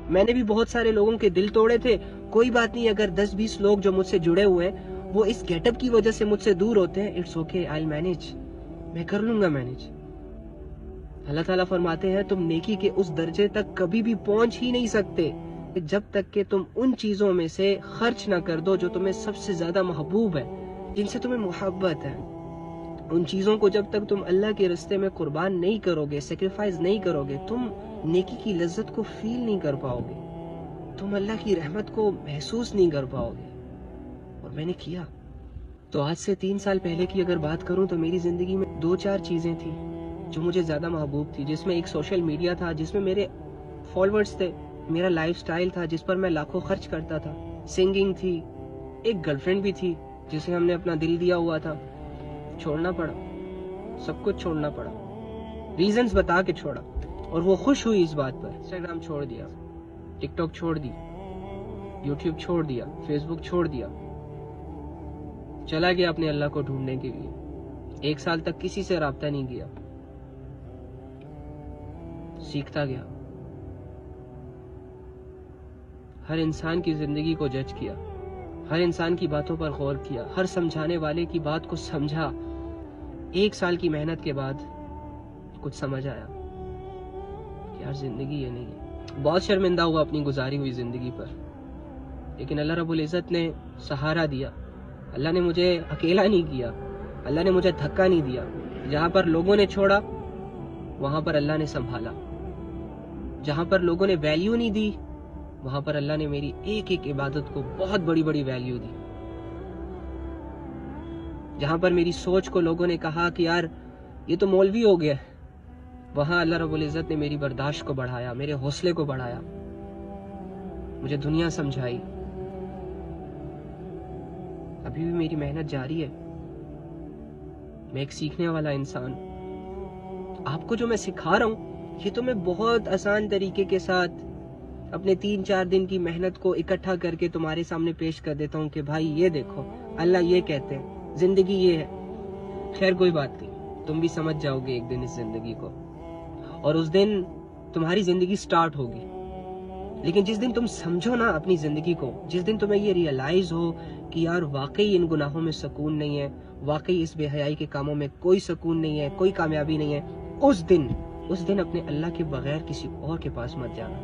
میں نے بھی بہت سارے لوگوں کے دل توڑے تھے. کوئی بات نہیں, اگر 10-20 لوگ جو مجھ سے جڑے ہوئے ہیں وہ اس گیٹ اپ کی وجہ سے مجھ سے دور ہوتے ہیں, اٹس اوکے, آئی مینج, میں کر لوں گا مینج. اللہ تعالیٰ فرماتے ہیں تم نیکی کے اس درجے تک کبھی بھی پہنچ ہی نہیں سکتے جب تک کہ تم ان چیزوں میں سے خرچ نہ کر دو جو تمہیں سب سے زیادہ محبوب ہے, جن سے تمہیں محبت ہے. ان چیزوں کو جب تک تم اللہ کے راستے میں قربان نہیں کرو گے, سیکریفائز نہیں کرو گے, تم نیکی کی لذت کو فیل نہیں کر پاؤ گے, تم اللہ کی رحمت کو محسوس نہیں کر پاؤ گے. اور میں نے کیا. تو آج سے 3 سال پہلے کی اگر بات کروں تو میری زندگی میں 2-4 چیزیں تھیں جو مجھے زیادہ محبوب تھی, جس میں ایک سوشل میڈیا تھا جس میں میرے فالوورز تھے, میرا لائف سٹائل تھا جس پر میں لاکھوں خرچ کرتا تھا, سنگنگ تھی, ایک گرل فرینڈ بھی تھی جسے ہم نے اپنا دل دیا ہوا تھا. چھوڑنا پڑا, سب کچھ چھوڑنا پڑا, ریزنز بتا کے چھوڑا, اور وہ خوش ہوئی اس بات پر. انسٹاگرام چھوڑ دیا, ٹک ٹاک چھوڑ دی, یوٹیوب چھوڑ دیا, فیس بک چھوڑ دیا, چلا گیا اپنے اللہ کو ڈھونڈنے کے لیے. 1 سال تک کسی سے رابطہ نہیں کیا, سیکھتا گیا, ہر انسان کی زندگی کو جج کیا, ہر انسان کی باتوں پر غور کیا, ہر سمجھانے والے کی بات کو سمجھا. 1 سال کی محنت کے بعد کچھ سمجھ آیا کہ یار زندگی یہ نہیں ہے. بہت شرمندہ ہوا اپنی گزاری ہوئی زندگی پر, لیکن اللہ رب العزت نے سہارا دیا. اللہ نے مجھے اکیلا نہیں کیا, اللہ نے مجھے دھکا نہیں دیا. جہاں پر لوگوں نے چھوڑا وہاں پر اللہ نے سنبھالا, جہاں پر لوگوں نے ویلیو نہیں دی وہاں پر اللہ نے میری ایک ایک عبادت کو بہت بڑی بڑی ویلیو دی. جہاں پر میری سوچ کو لوگوں نے کہا کہ یار یہ تو مولوی ہو گیا, وہاں اللہ رب العزت نے میری برداشت کو بڑھایا, میرے حوصلے کو بڑھایا, مجھے دنیا سمجھائی. ابھی بھی میری محنت جاری ہے, میں ایک سیکھنے والا انسان. آپ کو جو میں سکھا رہا ہوں یہ تو میں بہت آسان طریقے کے ساتھ اپنے 3-4 دن کی محنت کو اکٹھا کر کے تمہارے سامنے پیش کر دیتا ہوں کہ بھائی یہ دیکھو, اللہ یہ کہتے ہیں, زندگی یہ ہے. خیر کوئی بات نہیں, تم بھی سمجھ جاؤ گے ایک دن اس زندگی کو, اور اس دن تمہاری زندگی سٹارٹ ہوگی. لیکن جس دن تم سمجھو نا اپنی زندگی کو, جس دن تمہیں یہ ریئلائز ہو کہ یار واقعی ان گناہوں میں سکون نہیں ہے, واقعی اس بے حیائی کے کاموں میں کوئی سکون نہیں ہے, کوئی کامیابی نہیں ہے, اس دن اپنے اللہ کے بغیر کسی اور کے پاس مت جانا.